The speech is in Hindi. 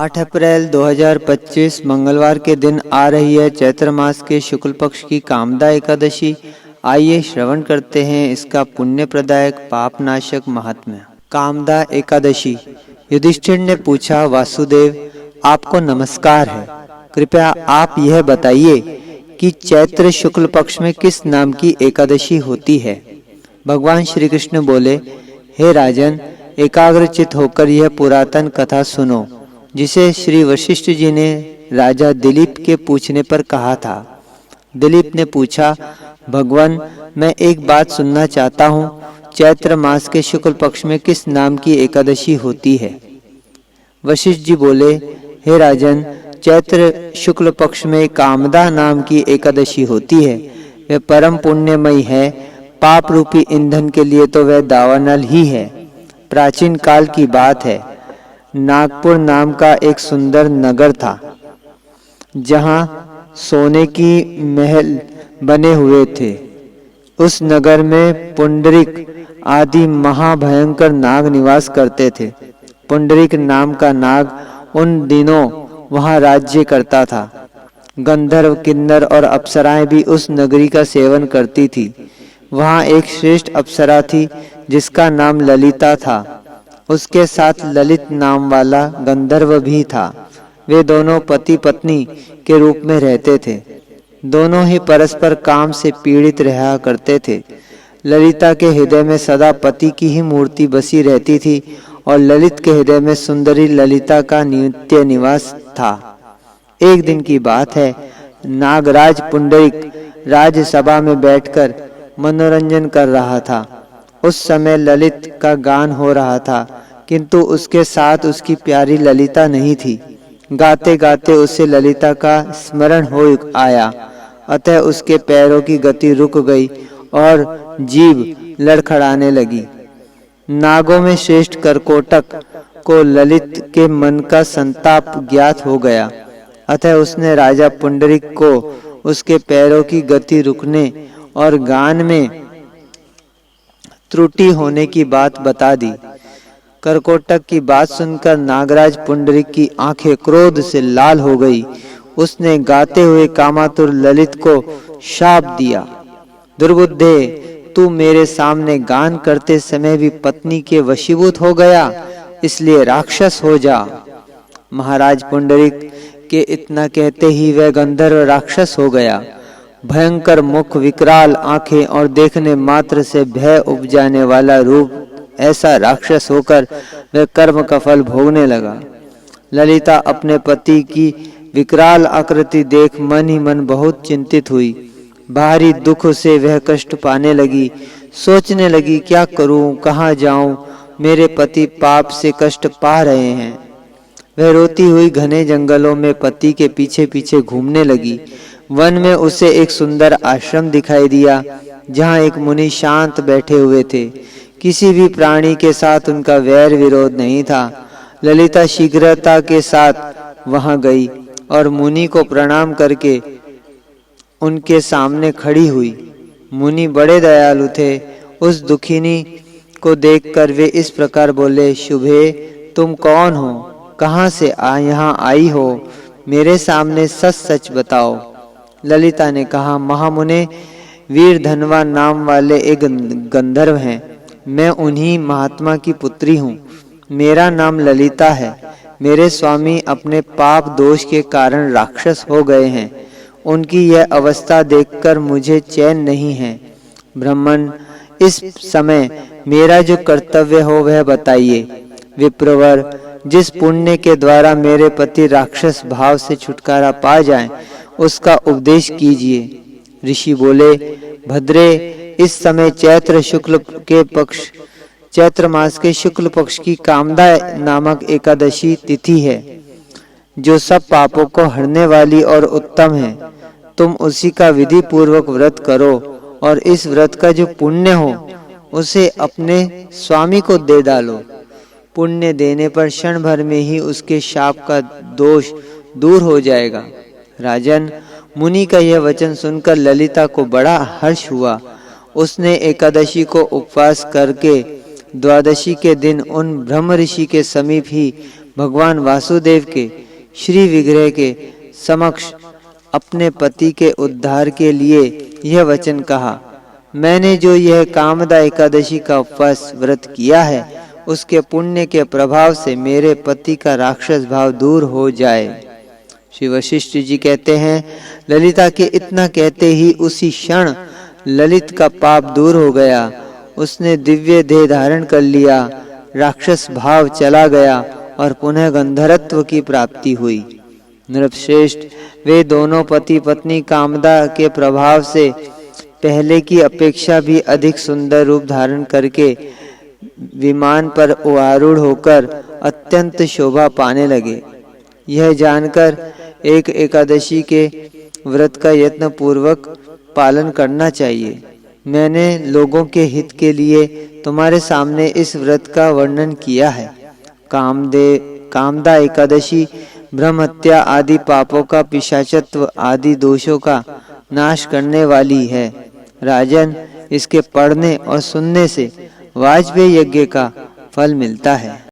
8 अप्रैल 2025 मंगलवार के दिन आ रही है चैत्र मास के शुक्ल पक्ष की कामदा एकादशी। आइए श्रवण करते हैं इसका पुण्य प्रदायक पाप नाशक महात्म्य। कामदा एकादशी। युधिष्ठिर ने पूछा, वासुदेव आपको नमस्कार है, कृपया आप यह बताइए कि चैत्र शुक्ल पक्ष में किस नाम की एकादशी होती है। भगवान श्री कृष्ण बोले, हे राजन, एकाग्रचित होकर यह पुरातन कथा सुनो, जिसे श्री वशिष्ठ जी ने राजा दिलीप के पूछने पर कहा था। दिलीप ने पूछा, भगवान, मैं एक बात सुनना चाहता हूँ, चैत्र मास के शुक्ल पक्ष में किस नाम की एकादशी होती है। वशिष्ठ जी बोले, हे राजन, चैत्र शुक्ल पक्ष में कामदा नाम की एकादशी होती है। वह परम पुण्यमयी है। पाप रूपी ईंधन के लिए तो वह दावानल ही है। प्राचीन काल की बात है, नागपुर नाम का एक सुंदर नगर था, जहां सोने की महल बने हुए थे। उस नगर में पुंडरीक आदि महाभयंकर नाग निवास करते थे। पुंडरीक नाम का नाग उन दिनों वहां राज्य करता था। गंधर्व, किन्नर और अप्सराएं भी उस नगरी का सेवन करती थी। वहां एक श्रेष्ठ अप्सरा थी जिसका नाम ललिता था। उसके साथ ललित नाम वाला गंधर्व भी था। वे दोनों पति पत्नी के रूप में रहते थे। दोनों ही परस्पर काम से पीड़ित रहा करते थे। ललिता के हृदय में सदा पति की ही मूर्ति बसी रहती थी और ललित के हृदय में सुंदरी ललिता का नित्य निवास था। एक दिन की बात है, नागराज पुंडरीक राजसभा में बैठकर मनोरंजन कर रहा था। उस समय ललित का गान हो रहा था, किंतु उसके साथ उसकी प्यारी ललिता नहीं थी। गाते गाते उसे ललिता का स्मरण हो आया, अतः उसके पैरों की गति रुक गई और जीभ लड़खड़ाने लगी। नागों में श्रेष्ठ करकोटक को ललित के मन का संताप ज्ञात हो गया, अतः उसने राजा पुंडरीक को उसके पैरों की गति रुकने और गान में त्रुटि होने की बात बता दी। करकोटक की बात सुनकर नागराज पुंडरीक की आंखें क्रोध से लाल हो गई। उसने गाते हुए कामातुर ललित को शाप दिया, दुर्बुद्धे, तू मेरे सामने गान करते समय भी पत्नी के वशीभूत हो गया, इसलिए राक्षस हो जा। महाराज पुंडरीक के इतना कहते ही वह गंधर्व राक्षस हो गया। भयंकर मुख, विकराल आंखें और देखने मात्र से भय उपजाने वाला रूप, ऐसा राक्षस होकर वह कर्म का फल भोगने लगा। ललिता अपने पति की विकराल आकृति देख मन ही मन बहुत चिंतित हुई। भारी दुख से वह कष्ट पाने लगी। सोचने लगी, क्या करूं, कहाँ जाऊं, मेरे पति पाप से कष्ट पा रहे हैं। वह रोती हुई घने जंगलों में पति के पीछे पीछे घूमने लगी। वन में उसे एक सुंदर आश्रम दिखाई दिया, जहाँ एक मुनि शांत बैठे हुए थे। किसी भी प्राणी के साथ उनका वैर विरोध नहीं था। ललिता शीघ्रता के साथ वहां गई और मुनि को प्रणाम करके उनके सामने खड़ी हुई। मुनि बड़े दयालु थे। उस दुखिनी को देखकर वे इस प्रकार बोले, शुभे, तुम कौन हो, कहाँ से यहाँ आई हो, मेरे सामने सच सच बताओ। ललिता ने कहा, महामुने, वीर धनवा नाम वाले एक गंधर्व हैं। मैं उन्हीं महात्मा की पुत्री हूँ। मेरा नाम ललिता है। मेरे स्वामी अपने पाप दोष के कारण राक्षस हो गए हैं। उनकी यह अवस्था देखकर मुझे चैन नहीं है। ब्राह्मण, इस समय मेरा जो कर्तव्य हो वह बताइए। विप्रवर, जिस पुण्य के द्वारा मेरे पति राक्षस भाव से छुटकारा पा जाएं, उसका उपदेश कीजिए। ऋषि बोले, भद्रे, इस समय चैत्र मास के शुक्ल पक्ष की कामदा नामक एकादशी तिथि है, जो सब पापों को हरने वाली और उत्तम है। तुम उसी का विधि पूर्वक व्रत करो और इस व्रत का जो पुण्य हो उसे अपने स्वामी को दे डालो। पुण्य देने पर क्षण भर में ही उसके शाप का दोष दूर हो जाएगा। राजन, मुनि का यह वचन सुनकर ललिता को बड़ा हर्ष हुआ। उसने एकादशी को उपवास करके द्वादशी के दिन उन ब्रह्म ऋषि के समीप ही भगवान वासुदेव के श्री विग्रह के समक्ष अपने पति के उद्धार के लिए यह वचन कहा, मैंने जो यह कामदा एकादशी का उपवास व्रत किया है उसके पुण्य के प्रभाव से मेरे पति का राक्षस भाव दूर हो जाए। श्री वशिष्ठ जी कहते हैं, ललिता के इतना कहते ही उसी क्षण ललित का पाप दूर हो गया। उसने दिव्य देह धारण कर लिया, राक्षस भाव चला गया और पुनः गंधर्वत्व की प्राप्ति हुई। नृपश्रेष्ठ, वे दोनों पति पत्नी कामदा के प्रभाव से पहले की अपेक्षा भी अधिक सुंदर रूप धारण करके विमान पर आरूढ़ होकर अत्यंत शोभा पाने लगे। यह जानकर एक एकादशी के व्रत का यत्न पूर्वक पालन करना चाहिए। मैंने लोगों के हित के लिए तुम्हारे सामने इस व्रत का वर्णन किया है। कामदा एकादशी ब्रह्म हत्या आदि पापों का, पिशाचत्व आदि दोषों का नाश करने वाली है। राजन, इसके पढ़ने और सुनने से वाजपेयी यज्ञ का फल मिलता है।